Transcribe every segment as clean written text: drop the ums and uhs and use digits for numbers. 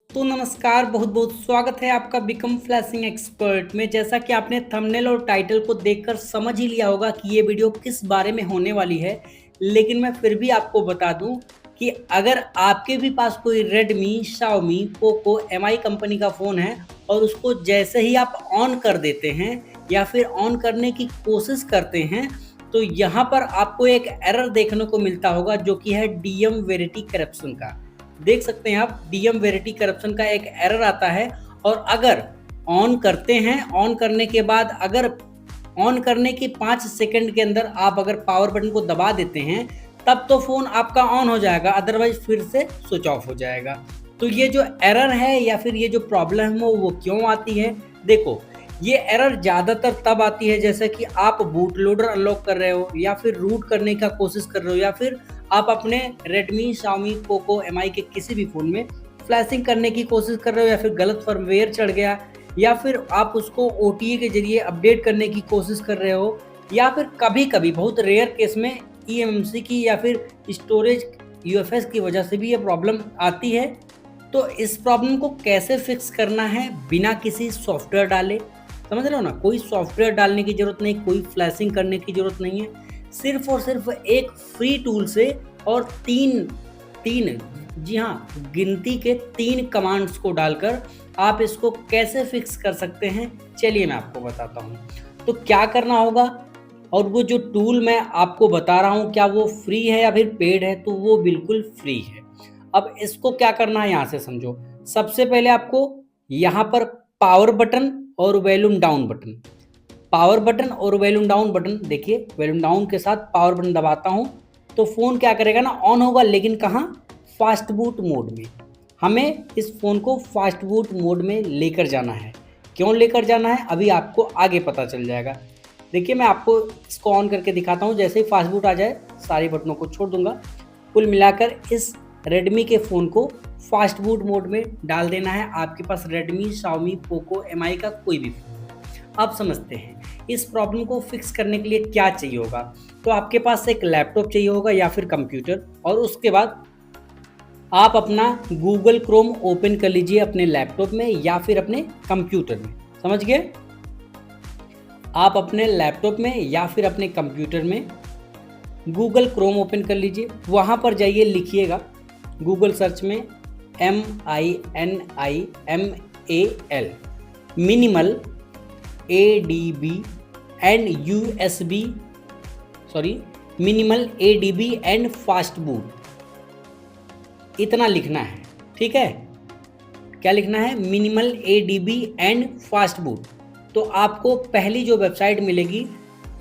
तो नमस्कार, बहुत बहुत स्वागत है आपका बिकम फ्लैशिंग एक्सपर्ट में। जैसा कि आपने थंबनेल और टाइटल को देखकर समझ ही लिया होगा कि ये वीडियो किस बारे में होने वाली है, लेकिन मैं फिर भी आपको बता दूं कि अगर आपके भी पास कोई Redmi, Xiaomi, Poco, MI company का फ़ोन है और उसको जैसे ही आप ऑन कर देते हैं या फिर ऑन करने की कोशिश करते हैं, तो यहाँ पर आपको एक एरर देखने को मिलता होगा जो कि है डीएम वेरिटी करप्शन का। देख सकते हैं आप, डीएम वेरिटी करप्शन का एक एरर आता है। और अगर ऑन करते हैं, ऑन करने के बाद अगर ऑन करने के 5 सेकंड के अंदर आप अगर पावर बटन को दबा देते हैं तब तो फ़ोन आपका ऑन हो जाएगा, अदरवाइज फिर से स्विच ऑफ हो जाएगा। तो ये जो एरर है या फिर ये जो प्रॉब्लम है वो क्यों आती है? देखो, ये एरर ज़्यादातर तब आती है जैसे कि आप बूट लोडर अनलॉक कर रहे हो या फिर रूट करने का कोशिश कर रहे हो या फिर आप अपने रेडमी, शाओमी, पोको, एमआई के किसी भी फ़ोन में फ्लैशिंग करने की कोशिश कर रहे हो या फिर गलत फर्मवेयर चढ़ गया या फिर आप उसको ओटीए के ज़रिए अपडेट करने की कोशिश कर रहे हो या फिर कभी-कभी बहुत रेयर केस में ईएमएमसी की या फिर स्टोरेज यूएफएस की वजह से भी ये प्रॉब्लम आती है। तो इस प्रॉब्लम को कैसे फिक्स करना है बिना किसी सॉफ्टवेयर डाले? समझ रहे हो ना? कोई सॉफ्टवेयर डालने की ज़रूरत नहीं, कोई फ्लैशिंग करने की ज़रूरत नहीं है। सिर्फ़ और सिर्फ़ एक फ्री टूल से और 3 जी हाँ, गिनती के 3 कमांड्स को डालकर आप इसको कैसे फिक्स कर सकते हैं, चलिए मैं आपको बताता हूँ। तो क्या करना होगा, और वो जो टूल मैं आपको बता रहा हूँ क्या वो फ्री है या फिर पेड है? तो वो बिल्कुल फ्री है। अब इसको क्या करना है यहाँ से समझो। सबसे पहले आपको यहाँ पर पावर बटन और volume down button, power button और वॉल्यूम डाउन बटन, देखिए वॉल्यूम डाउन के साथ पावर बटन दबाता हूँ तो फ़ोन क्या करेगा ना, ऑन होगा, लेकिन कहाँ? फास्ट बूट मोड में। हमें इस फ़ोन को फास्ट बूट मोड में लेकर जाना है। क्यों लेकर जाना है अभी आपको आगे पता चल जाएगा। देखिए मैं आपको इसको ऑन करके दिखाता हूँ। जैसे ही फास्ट बूट आ जाए सारे बटनों को छोड़ दूंगा। कुल मिलाकर इस रेडमी के फ़ोन को फास्ट बूट मोड में डाल देना है। आपके पास रेडमी, शाओमी, पोको, एमआई का कोई भी फ़ोन। अब समझते हैं इस प्रॉब्लम को फिक्स करने के लिए क्या चाहिए होगा। तो आपके पास एक लैपटॉप चाहिए होगा या फिर कंप्यूटर, और उसके बाद आप अपना गूगल क्रोम ओपन कर लीजिए अपने लैपटॉप में या फिर अपने कंप्यूटर में। समझ गए? आप अपने लैपटॉप में या फिर अपने कंप्यूटर में गूगल क्रोम ओपन कर लीजिए। वहाँ पर जाइए, लिखिएगा गूगल सर्च में MINIMAL minimal ADB and USB, minimal ADB and fast boot, इतना लिखना है। ठीक है? क्या लिखना है? Minimal ADB and fast boot. तो आपको पहली जो वेबसाइट मिलेगी,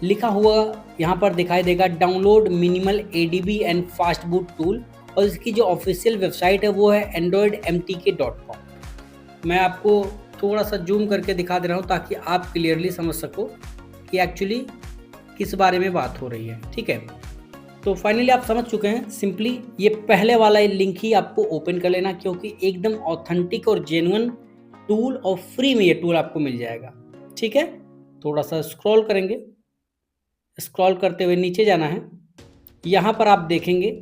लिखा हुआ यहाँ पर दिखाई देगा download minimal ADB and fast boot tool, और इसकी जो ऑफिशियल वेबसाइट है वो है androidmtk.com। मैं आपको थोड़ा सा जूम करके दिखा दे रहा हूँ ताकि आप क्लियरली समझ सको कि एक्चुअली किस बारे में बात हो रही है। ठीक है? तो फाइनली आप समझ चुके हैं। सिंपली ये पहले वाला लिंक ही आपको ओपन कर लेना, क्योंकि एकदम ऑथेंटिक और जेन्युइन टूल और फ्री में ये टूल आपको मिल जाएगा। ठीक है? थोड़ा सा स्क्रॉल करेंगे, स्क्रॉल करते हुए नीचे जाना है। यहाँ पर आप देखेंगे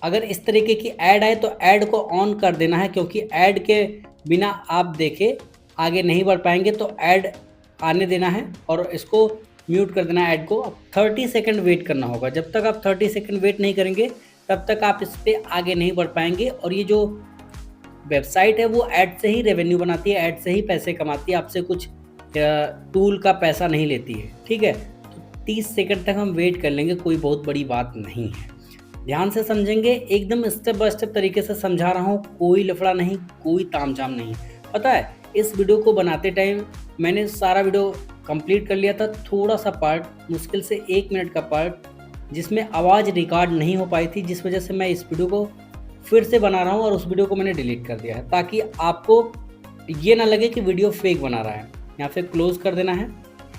अगर इस तरीके की ऐड आए तो ऐड को ऑन कर देना है, क्योंकि ऐड के बिना आप देखे आगे नहीं बढ़ पाएंगे। तो ऐड आने देना है और इसको म्यूट कर देना है ऐड को। अब 30 सेकंड वेट करना होगा। जब तक आप 30 सेकंड वेट नहीं करेंगे तब तक आप इस पर आगे नहीं बढ़ पाएंगे। और ये जो वेबसाइट है वो ऐड से ही रेवेन्यू बनाती है, ऐड से ही पैसे कमाती है, आपसे कुछ टूल का पैसा नहीं लेती है। ठीक है? तो 30 सेकंड तक हम वेट कर लेंगे, कोई बहुत बड़ी बात नहीं है। ध्यान से समझेंगे, एकदम स्टेप बाय स्टेप तरीके से समझा रहा हूँ, कोई लफड़ा नहीं, कोई तामझाम नहीं। पता है इस वीडियो को बनाते टाइम मैंने सारा वीडियो कंप्लीट कर लिया था। थोड़ा सा पार्ट, मुश्किल से 1 मिनट का पार्ट, जिसमें आवाज़ रिकॉर्ड नहीं हो पाई थी, जिस वजह से मैं इस वीडियो को फिर से बना रहा हूँ और उस वीडियो को मैंने डिलीट कर दिया है, ताकि आपको ये ना लगे कि वीडियो फेक बना रहा है। यहाँ से क्लोज़ कर देना है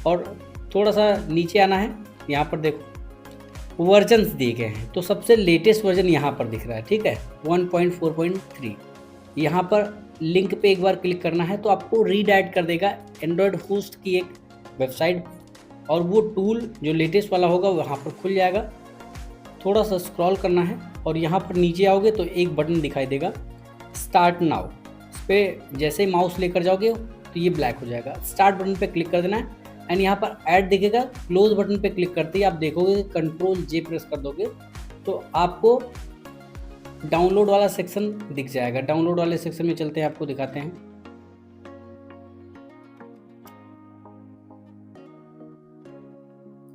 और थोड़ा सा नीचे आना है। यहाँ पर देखो वर्जन्स दिए गए हैं, तो सबसे लेटेस्ट वर्जन यहाँ पर दिख रहा है। ठीक है? 1.4.3। यहाँ पर लिंक पे एक बार क्लिक करना है तो आपको रीडायरेक्ट कर देगा एंड्रॉयड होस्ट की एक वेबसाइट, और वो टूल जो लेटेस्ट वाला होगा वहाँ पर खुल जाएगा। थोड़ा सा स्क्रॉल करना है और यहाँ पर नीचे आओगे तो एक बटन दिखाई देगा स्टार्ट नाउ। इस पर जैसे ही माउस लेकर जाओगे तो ये ब्लैक हो जाएगा। स्टार्ट बटन पे क्लिक कर देना है एंड यहाँ पर ऐड दिखेगा। क्लोज बटन पे क्लिक करते ही आप देखोगे कंट्रोल जे प्रेस कर दोगे तो आपको डाउनलोड वाला सेक्शन दिख जाएगा। डाउनलोड वाले सेक्शन में चलते हैं, आपको दिखाते हैं।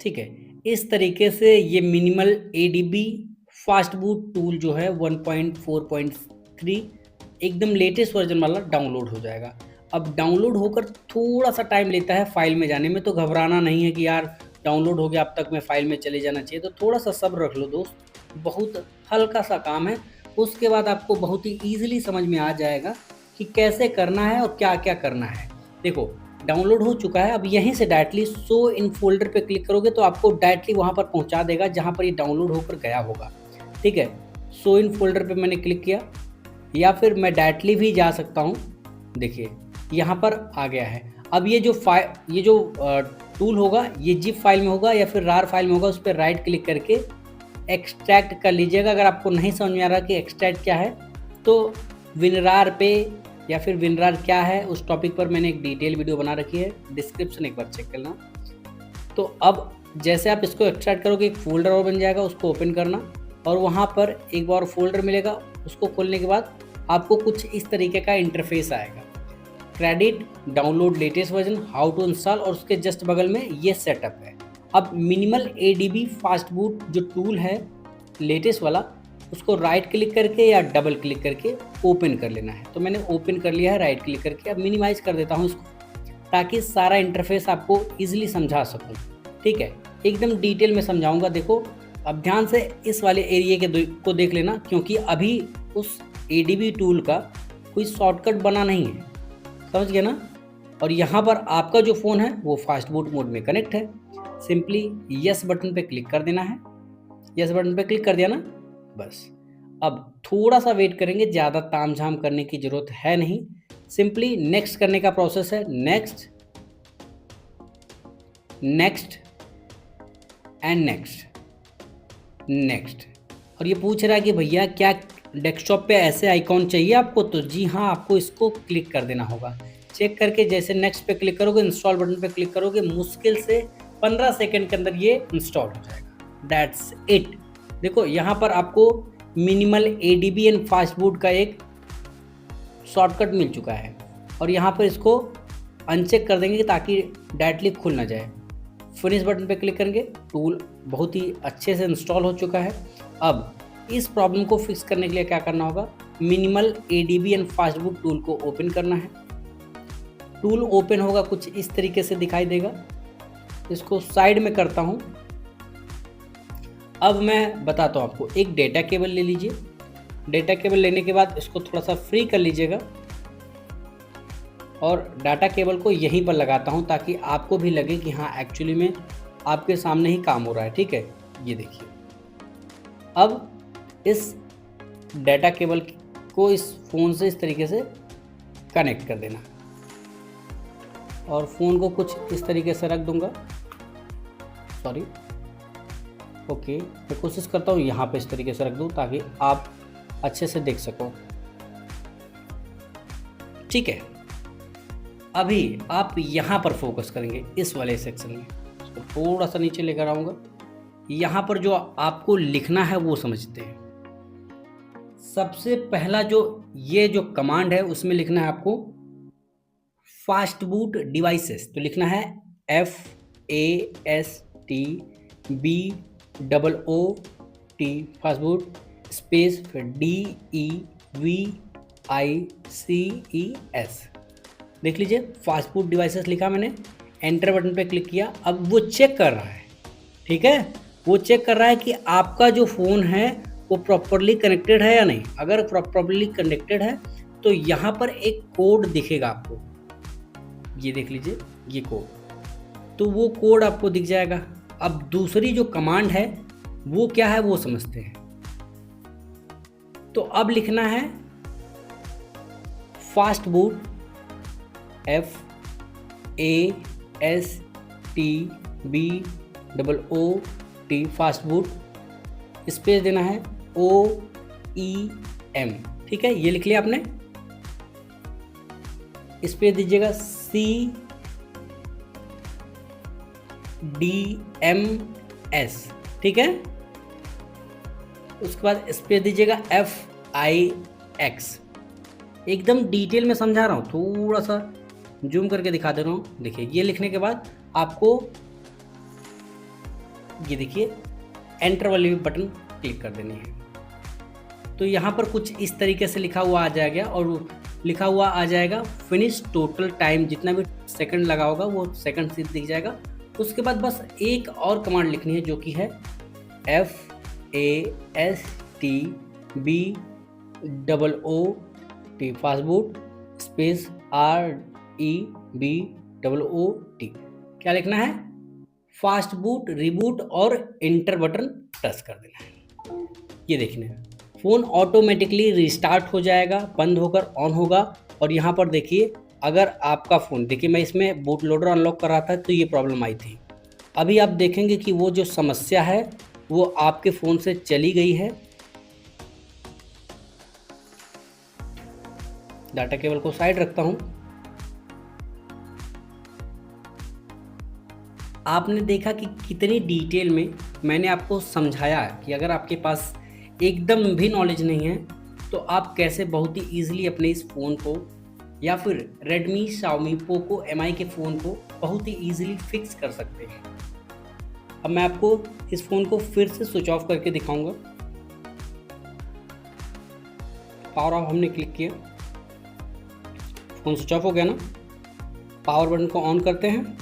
ठीक है, इस तरीके से ये minimal ADB fast boot tool जो है 1.4.3 एकदम लेटेस्ट वर्जन वाला डाउनलोड हो जाएगा। अब डाउनलोड होकर थोड़ा सा टाइम लेता है फाइल में जाने में, तो घबराना नहीं है कि यार डाउनलोड हो गया अब तक मैं फाइल में चले जाना चाहिए। तो थोड़ा सा सब्र रख लो दोस्त, बहुत हल्का सा काम है। उसके बाद आपको बहुत ही ईजिली समझ में आ जाएगा कि कैसे करना है और क्या क्या करना है। देखो डाउनलोड हो चुका है। अब यहीं से डायरेक्टली शो इन फोल्डर पे क्लिक करोगे तो आपको डायरेक्टली वहाँ पर पहुँचा देगा जहाँ पर ये डाउनलोड होकर गया होगा। ठीक है, शो इन फोल्डर पे मैंने क्लिक किया, या फिर मैं डायरेक्टली भी जा सकता हूँ। देखिए यहाँ पर आ गया है। अब ये जो टूल होगा ये जिप फाइल में होगा या फिर रार फाइल में होगा, उस पर राइट क्लिक करके एक्सट्रैक्ट कर लीजिएगा। अगर आपको नहीं समझ में आ रहा कि एक्सट्रैक्ट क्या है तो विनरार पे या फिर विनरार क्या है उस टॉपिक पर मैंने एक डिटेल वीडियो बना रखी है, डिस्क्रिप्शन एक बार चेक करना। तो अब जैसे आप इसको एक्सट्रैक्ट करोगे एक फोल्डर और बन जाएगा, उसको ओपन करना और वहाँ पर एक बार फोल्डर मिलेगा। उसको खोलने के बाद आपको कुछ इस तरीके का इंटरफेस आएगा, credit, download latest version, how to install, और उसके जस्ट बगल में ये सेटअप है। अब मिनिमल एडीबी फास्ट बूट जो टूल है लेटेस्ट वाला, उसको राइट क्लिक करके या डबल क्लिक करके ओपन कर लेना है। तो मैंने ओपन कर लिया है राइट क्लिक करके। अब मिनिमाइज कर देता हूँ इसको ताकि सारा इंटरफेस आपको ईजिली समझा सकूँ। ठीक है, एकदम डिटेल में समझाऊंगा। देखो अब ध्यान से इस वाले एरिया को देख लेना, क्योंकि अभी उस एडीबी टूल का कोई शॉर्टकट बना नहीं है, समझ गए ना। और यहाँ पर आपका जो फ़ोन है वो फास्ट बूट मोड में कनेक्ट है। सिंपली यस बटन पे क्लिक कर देना है। यस बटन पे क्लिक कर दिया ना, बस। अब थोड़ा सा वेट करेंगे, ज़्यादा तामझाम करने की ज़रूरत है नहीं। सिंपली नेक्स्ट करने का प्रोसेस है, next, next and next, next. और ये पूछ रहा है कि भैया क्या डेस्कटॉप पे ऐसे आइकॉन चाहिए आपको, तो जी हाँ, आपको इसको क्लिक कर देना होगा। चेक करके जैसे नेक्स्ट पे क्लिक करोगे, इंस्टॉल बटन पे क्लिक करोगे, मुश्किल से 15 सेकंड के अंदर ये इंस्टॉल हो जाएगा। That's it. देखो यहाँ पर आपको minimal ADB and fast boot का एक शॉर्टकट मिल चुका है और यहाँ पर इसको अनचेक कर देंगे ताकि डायरेक्टली खुल ना जाए। फिनिश बटन पे क्लिक करेंगे, टूल बहुत ही अच्छे से इंस्टॉल हो चुका है। अब इस प्रॉब्लम को फिक्स करने के लिए क्या करना होगा, minimal ADB and fast boot tool को ओपन करना है। टूल ओपन होगा, कुछ इस तरीके से दिखाई देगा। इसको साइड में करता हूँ। अब मैं बताता हूँ आपको, एक डेटा केबल ले लीजिए। डेटा केबल लेने के बाद इसको थोड़ा सा फ्री कर लीजिएगा और डाटा केबल को यहीं पर लगाता हूँ ताकि आपको भी लगे कि हाँ एक्चुअली में आपके सामने ही काम हो रहा है। ठीक है, ये देखिए। अब इस डाटा केबल को इस फ़ोन से इस तरीके से कनेक्ट कर देना और फ़ोन को कुछ इस तरीके से रख दूंगा। सॉरी, ओके, मैं कोशिश करता हूँ यहाँ पे इस तरीके से रख दूँ ताकि आप अच्छे से देख सको। ठीक है, अभी आप यहाँ पर फोकस करेंगे इस वाले सेक्शन में। इसको थोड़ा सा नीचे लेकर आऊँगा। यहाँ पर जो आपको लिखना है वो समझते हैं। सबसे पहला ये जो कमांड है उसमें लिखना है आपको फास्ट बूट डिवाइसेस। तो लिखना है FASTBOOT फास्ट बूट स्पेस फिर DEVICES। देख लीजिए, फास्ट बूट डिवाइसेस लिखा मैंने, एंटर बटन पे क्लिक किया। अब वो चेक कर रहा है, ठीक है, वो चेक कर रहा है कि आपका जो फ़ोन है वो प्रॉपरली कनेक्टेड है या नहीं। अगर प्रॉपरली कनेक्टेड है तो यहाँ पर एक कोड दिखेगा आपको, ये देख लीजिए, ये कोड, तो वो कोड आपको दिख जाएगा। अब दूसरी जो कमांड है वो क्या है वो समझते हैं। तो अब लिखना है fast boot FASTBOOT fast boot, space देना है OEM, ठीक है, ये लिख लिया आपने। इस पे दीजिएगा CDMS, ठीक है। उसके बाद इस पे दीजिएगा FIX। एकदम डिटेल में समझा रहा हूँ, थोड़ा सा जूम करके दिखा दे रहा हूँ। देखिए ये लिखने के बाद आपको ये देखिए एंटर वाली बटन क्लिक कर देनी है। तो यहाँ पर कुछ इस तरीके से लिखा हुआ आ जाएगा और लिखा हुआ आ जाएगा फिनिश टोटल टाइम, जितना भी सेकंड लगा होगा वो सेकंड से दिख जाएगा। उसके बाद बस एक और कमांड लिखनी है जो कि है FASTBOOT फास्टबूट स्पेस REBOOT। क्या लिखना है? फास्ट बूट, रिबूट और इंटर बटन प्रेस कर देना है। ये देखना है फ़ोन ऑटोमेटिकली रिस्टार्ट हो जाएगा, बंद होकर ऑन होगा। और यहाँ पर देखिए अगर आपका फ़ोन, देखिए मैं इसमें बूट लोडर अनलॉक कर रहा था तो ये प्रॉब्लम आई थी। अभी आप देखेंगे कि वो जो समस्या है वो आपके फ़ोन से चली गई है। डाटा केबल को साइड रखता हूँ। आपने देखा कि कितनी डिटेल में मैंने आपको समझाया कि अगर आपके पास एकदम भी नॉलेज नहीं है तो आप कैसे बहुत ही ईजिली अपने इस फ़ोन को या फिर Redmi, Xiaomi, Poco, MI के फ़ोन को बहुत ही ईजिली फिक्स कर सकते हैं। अब मैं आपको इस फ़ोन को फिर से स्विच ऑफ करके दिखाऊंगा। पावर ऑफ हमने क्लिक किया, फ़ोन स्विच ऑफ हो गया ना। पावर बटन को ऑन करते हैं।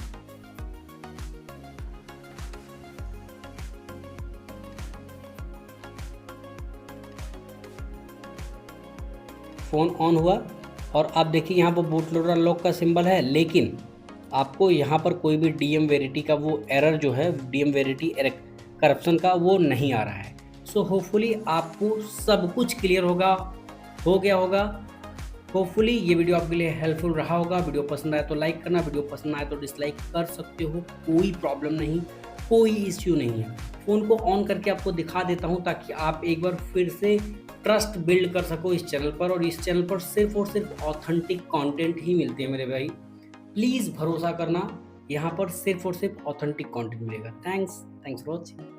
फ़ोन ऑन हुआ और आप देखिए यहाँ पर बूट लोडर अनलॉक का सिंबल है, लेकिन आपको यहाँ पर कोई भी डीएम वेरिटी का वो एरर जो है, डीएम वेरिटी करप्शन का, वो नहीं आ रहा है। सो होपफुली आपको सब कुछ क्लियर हो गया होगा। होपफुली ये वीडियो आपके लिए हेल्पफुल रहा होगा। वीडियो पसंद आया तो लाइक करना, वीडियो पसंद आया तो डिसलाइक कर सकते हो, कोई प्रॉब्लम नहीं, कोई इश्यू नहीं है। फ़ोन को ऑन करके आपको दिखा देता हूँ ताकि आप एक बार फिर से ट्रस्ट बिल्ड कर सको इस चैनल पर। और इस चैनल पर सिर्फ और सिर्फ ऑथेंटिक कंटेंट ही मिलते हैं मेरे भाई, प्लीज़ भरोसा करना, यहाँ पर सिर्फ और सिर्फ ऑथेंटिक कंटेंट मिलेगा। Thanks for watching.